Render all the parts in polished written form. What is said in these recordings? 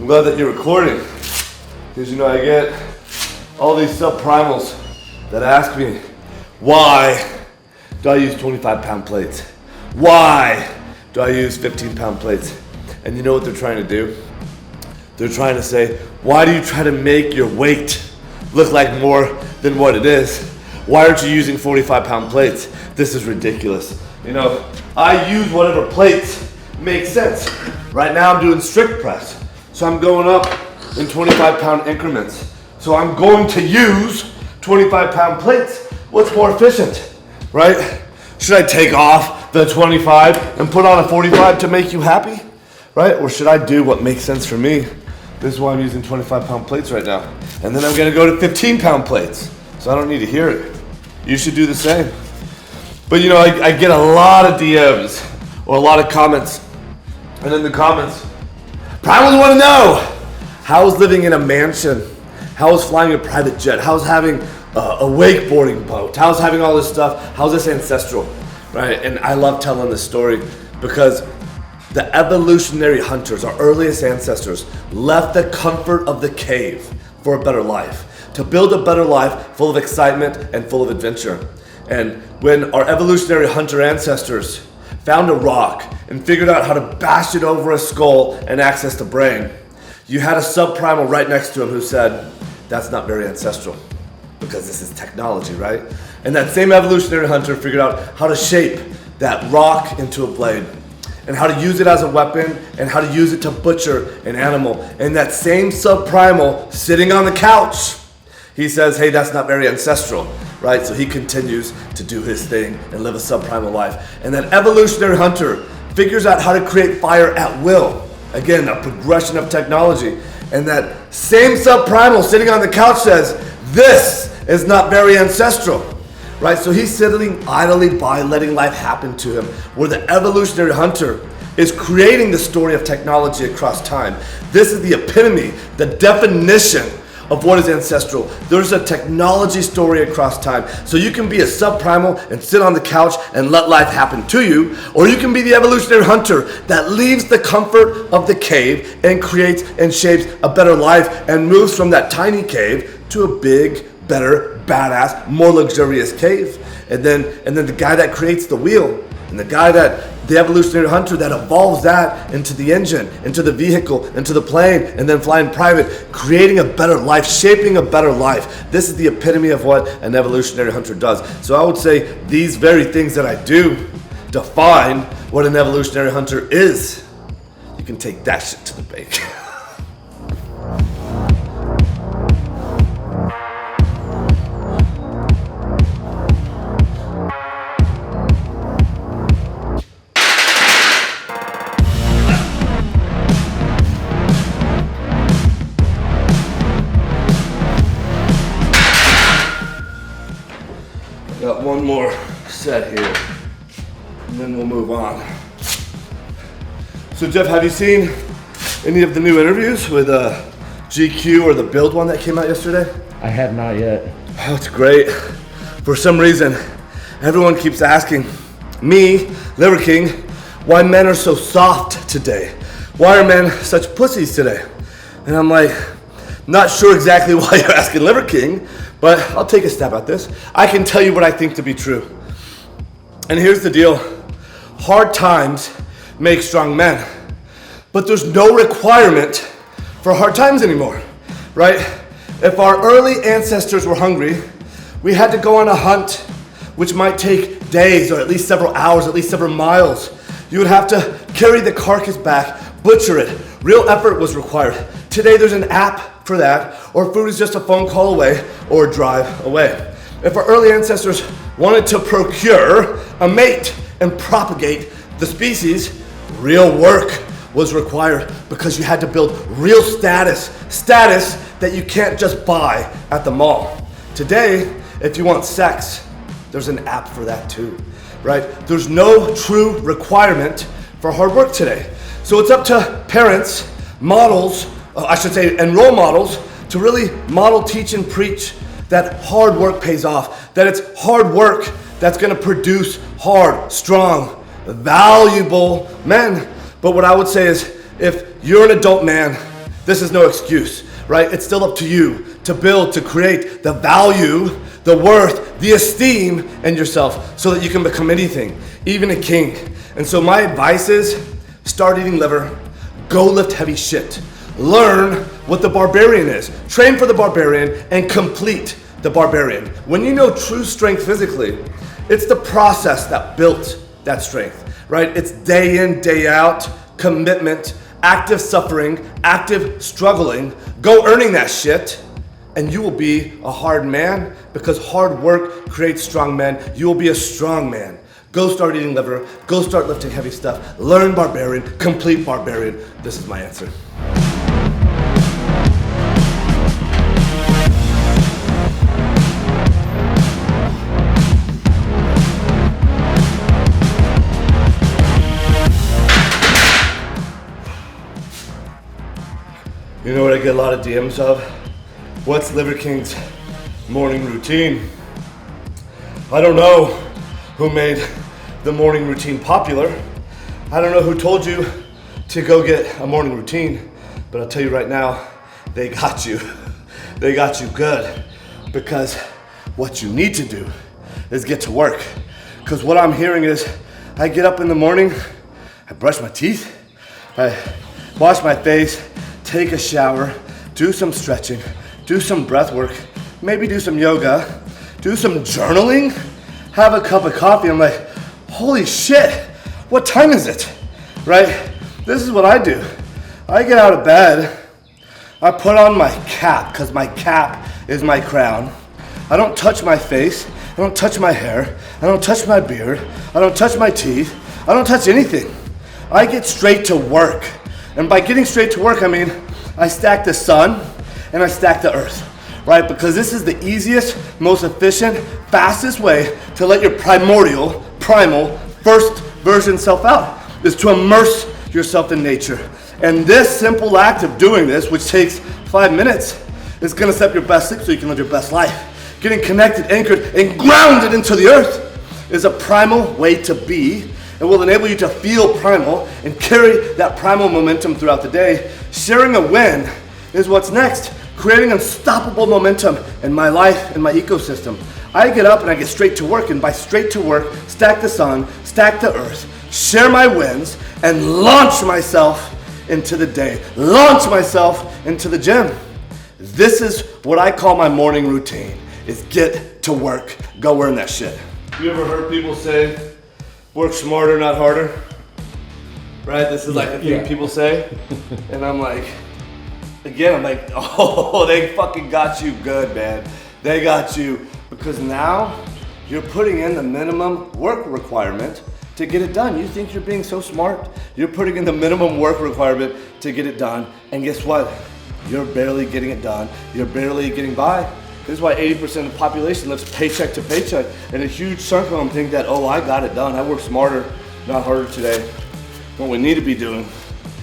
I'm glad that you're recording, because I get all these sub-Primals that ask me, why do I use 25-pound plates? Why do I use 15-pound plates? And you know what they're trying to do? They're trying to say, why do you try to make your weight look like more than what it is? Why aren't you using 45-pound plates? This is ridiculous. I use whatever plates make sense. Right now I'm doing strict press. So I'm going up in 25-pound increments. So I'm going to use 25-pound plates. What's more efficient, right? Should I take off the 25 and put on a 45 to make you happy, right? Or should I do what makes sense for me? This is why I'm using 25-pound plates right now. And then I'm gonna go to 15-pound plates. So I don't need to hear it. You should do the same. But I get a lot of DMs or a lot of comments. And in the comments, Primals want to know, how is living in a mansion? How is flying a private jet? How's having a wakeboarding boat? How's having all this stuff? How's this ancestral, right? And I love telling this story because the evolutionary hunters, our earliest ancestors, left the comfort of the cave for a better life, to build a better life full of excitement and full of adventure. And when our evolutionary hunter ancestors found a rock and figured out how to bash it over a skull and access the brain, you had a sub-primal right next to him who said, that's not very ancestral, because this is technology, right? And that same evolutionary hunter figured out how to shape that rock into a blade, and how to use it as a weapon, and how to use it to butcher an animal. And that same sub-primal sitting on the couch, he says, hey, that's not very ancestral, right? So he continues to do his thing and live a sub-primal life. And that evolutionary hunter figures out how to create fire at will. Again, a progression of technology. And that same sub-primal sitting on the couch says, this is not very ancestral, right? So he's sitting idly by, letting life happen to him, where the evolutionary hunter is creating the story of technology across time. This is the epitome, the definition of what is ancestral. There's a technology story across time. So you can be a sub-primal and sit on the couch and let life happen to you, or you can be the evolutionary hunter that leaves the comfort of the cave and creates and shapes a better life and moves from that tiny cave to a big, better, badass, more luxurious cave. And then the guy that creates the wheel, and the evolutionary hunter that evolves that into the engine, into the vehicle, into the plane, and then flying private, creating a better life, shaping a better life. This is the epitome of what an evolutionary hunter does. So I would say these very things that I do define what an evolutionary hunter is. You can take that shit to the bank. Got one more set here, and then we'll move on. So Jeff, have you seen any of the new interviews with GQ or the Build one that came out yesterday? I have not yet. Oh, it's great. For some reason, everyone keeps asking me, Liver King, why men are so soft today. Why are men such pussies today? And I'm like, not sure exactly why you're asking Liver King, but I'll take a stab at this. I can tell you what I think to be true. And here's the deal. Hard times make strong men, but there's no requirement for hard times anymore, right? If our early ancestors were hungry, we had to go on a hunt, which might take days or at least several hours, at least several miles. You would have to carry the carcass back, butcher it. Real effort was required. Today there's an app for that, or food is just a phone call away or a drive away. If our early ancestors wanted to procure a mate and propagate the species, real work was required because you had to build real status that you can't just buy at the mall. Today, if you want sex, there's an app for that too, right? There's no true requirement for hard work today. So it's up to parents, models, and role models to really model, teach, and preach that hard work pays off, that it's hard work that's gonna produce hard, strong, valuable men. But what I would say is, if you're an adult man This is no excuse, right? It's still up to you to build, to create the value, the worth, the esteem in yourself so that you can become anything, even a king. And so my advice is start eating liver, go lift heavy shit, learn what the barbarian is, train for the barbarian and complete the barbarian. When you know true strength physically, it's the process that built that strength, right? It's day in, day out, commitment, active suffering, active struggling, go earning that shit, and you will be a hard man because hard work creates strong men. You will be a strong man. Go start eating liver, go start lifting heavy stuff, learn barbarian, complete barbarian. This is my answer. You know what I get a lot of DMs of? What's Liver King's morning routine? I don't know who made the morning routine popular. I don't know who told you to go get a morning routine, but I'll tell you right now, they got you. They got you good, because what you need to do is get to work. Because what I'm hearing is, I get up in the morning, I brush my teeth, I wash my face, take a shower, do some stretching, do some breath work, maybe do some yoga, do some journaling, have a cup of coffee. I'm like, holy shit, what time is it? Right? This is what I do. I get out of bed, I put on my cap, because my cap is my crown. I don't touch my face, I don't touch my hair, I don't touch my beard, I don't touch my teeth, I don't touch anything. I get straight to work. And by getting straight to work, I mean, I stack the sun and I stack the earth, right? Because this is the easiest, most efficient, fastest way to let your primal, first version self out, is to immerse yourself in nature. And this simple act of doing this, which takes 5 minutes, is gonna set up your best sleep so you can live your best life. Getting connected, anchored, and grounded into the earth is a primal way to be. It will enable you to feel primal and carry that primal momentum throughout the day. Sharing a win is what's next. Creating unstoppable momentum in my life, in my ecosystem. I get up and I get straight to work, and by straight to work, stack the sun, stack the earth, share my wins, and launch myself into the day. Launch myself into the gym. This is what I call my morning routine, is get to work, go earn that shit. You ever heard people say, work smarter, not harder? Right? This is like the thing people say. And I'm like, oh, they fucking got you good, man. They got you. Because now you're putting in the minimum work requirement to get it done. You think you're being so smart? You're putting in the minimum work requirement to get it done. And guess what? You're barely getting it done. You're barely getting by. This is why 80% of the population lives paycheck to paycheck, and a huge chunk of them think that, oh, I got it done. I work smarter, not harder today. What we need to be doing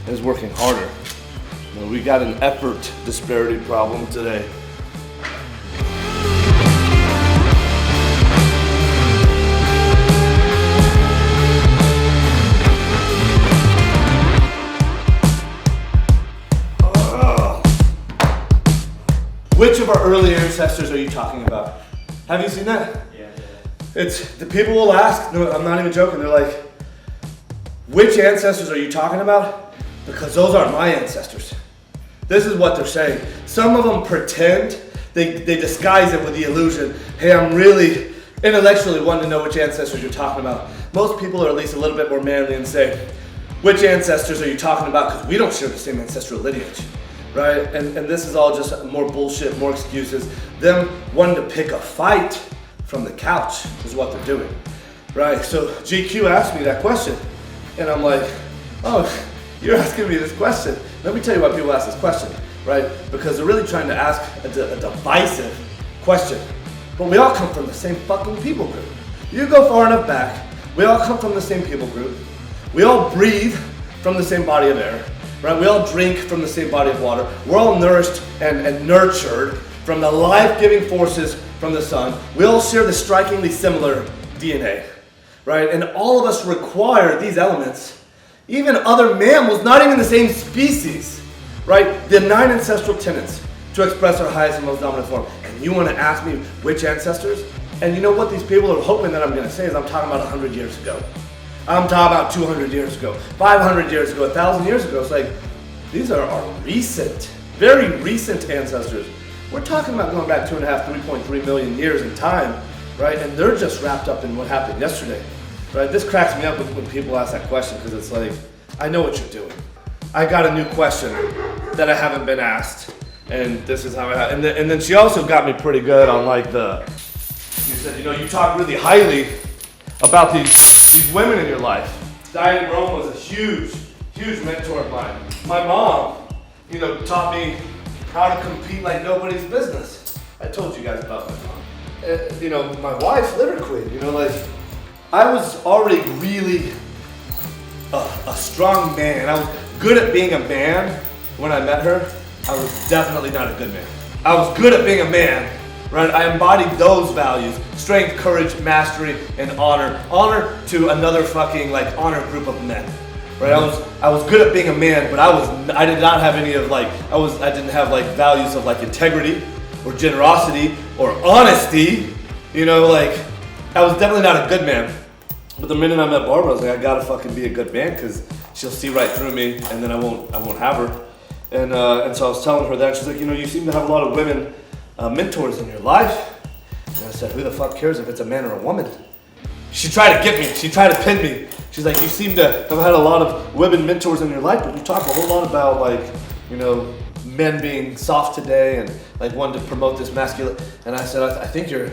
is working harder. You know, we got an effort disparity problem today. Which of our early ancestors are you talking about? Have you seen that? Yeah. It's, the people will ask, no, I'm not even joking, they're like, which ancestors are you talking about? Because those aren't my ancestors. This is what they're saying. Some of them pretend, they disguise it with the illusion, hey, I'm really intellectually wanting to know which ancestors you're talking about. Most people are at least a little bit more manly and say, which ancestors are you talking about? Because we don't share the same ancestral lineage. Right? And this is all just more bullshit, more excuses. Them wanting to pick a fight from the couch is what they're doing. Right? So GQ asked me that question. And I'm like, oh, you're asking me this question. Let me tell you why people ask this question. Right? Because they're really trying to ask a divisive question. But we all come from the same fucking people group. You go far enough back, we all come from the same people group. We all breathe from the same body of air. Right? We all drink from the same body of water. We're all nourished and nurtured from the life-giving forces from the sun. We all share the strikingly similar DNA, right? And all of us require these elements. Even other mammals, not even the same species, right? The 9 ancestral tenets to express our highest and most dominant form. And you want to ask me which ancestors? And you know what these people are hoping that I'm going to say is I'm talking about 100 years ago. I'm talking about 200 years ago, 500 years ago, 1,000 years ago. It's like, these are our recent, very recent ancestors. We're talking about going back 2.5, 3.3 million years in time, right? And they're just wrapped up in what happened yesterday, right? This cracks me up when people ask that question, because it's like, I know what you're doing. I got a new question that I haven't been asked, and this is how and then she also got me pretty good on like she said, you know, you talk really highly about these women in your life. Diane Rome was a huge mentor of mine. My mom, you know, taught me how to compete like nobody's business. I told you guys about my mom. You know, my wife, Liver Queen, you know, like, I was already really a strong man. I was good at being a man when I met her. I was definitely not a good man. I was good at being a man, right? I embodied those values: strength, courage, mastery, and honor. Honor to another fucking like honor group of men, right? I was good at being a man, but I did not have any of like, I didn't have like values of like integrity or generosity or honesty, you know, like, I was definitely not a good man. But the minute I met Barbara, I was like, I gotta fucking be a good man, because she'll see right through me, and then I won't have her. And so I was telling her that, she's like, you know, you seem to have a lot of women mentors in your life. And I said, who the fuck cares if it's a man or a woman? She tried to get me, she tried to pin me. She's like, you seem to have had a lot of women mentors in your life, but you talk a whole lot about like, you know, men being soft today and like wanting to promote this masculine. And I said, I think you're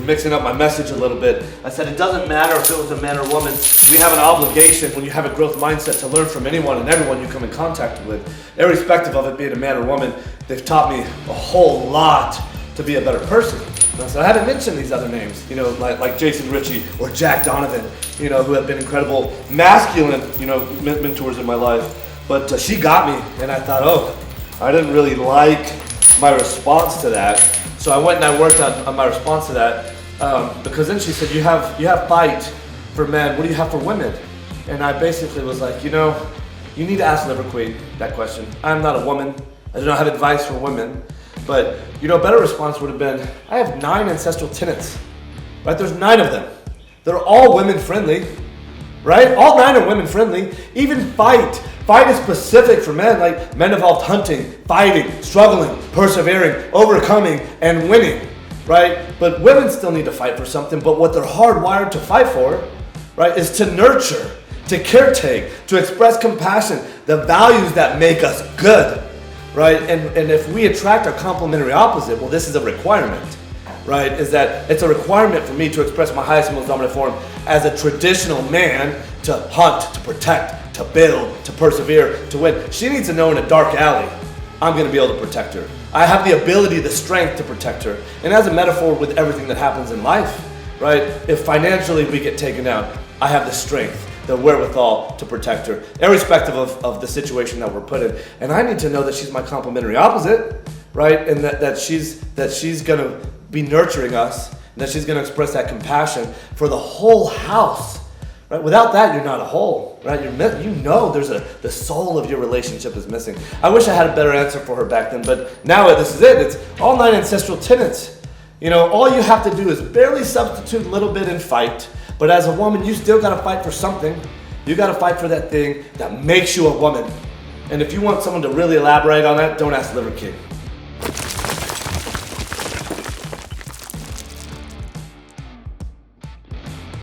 mixing up my message a little bit. I said, it doesn't matter if it was a man or woman. We have an obligation when you have a growth mindset to learn from anyone and everyone you come in contact with, irrespective of it being a man or woman. They've taught me a whole lot to be a better person. And I said, I haven't mentioned these other names, you know, like Jason Ritchie or Jack Donovan, you know, who have been incredible masculine, you know, mentors in my life. But she got me, and I thought, oh, I didn't really like my response to that. So I went and I worked on my response to that, because then she said, you have fight for men, what do you have for women? And I basically was like, you know, you need to ask Liver Queen that question. I'm not a woman, I do not have advice for women, but you know, a better response would have been, I have 9 ancestral tenets, right? There's 9 of them. They're all women friendly, right? All 9 are women friendly. Even fight is specific for men, like men involved hunting, fighting, struggling, persevering, overcoming, and winning, right? But women still need to fight for something, but what they're hardwired to fight for, right, is to nurture, to caretake, to express compassion, the values that make us good, right? And if we attract our complementary opposite, well, this is a requirement, right? Is that it's a requirement for me to express my highest and most dominant form as a traditional man, to hunt, to protect, to build, to persevere, to win. She needs to know in a dark alley, I'm gonna be able to protect her. I have the ability, the strength to protect her. And as a metaphor with everything that happens in life, right? If financially we get taken down, I have the strength, the wherewithal to protect her, irrespective of the situation that we're put in. And I need to know that she's my complementary opposite, right? And that she's gonna be nurturing us, and that she's gonna express that compassion for the whole house. Right? Without that, you're not a whole, right? You know the soul of your relationship is missing. I wish I had a better answer for her back then, but now this is it. It's all 9 ancestral tenets. You know, all you have to do is barely substitute a little bit and fight, but as a woman, you still gotta fight for something. You gotta fight for that thing that makes you a woman. And if you want someone to really elaborate on that, don't ask Liver King.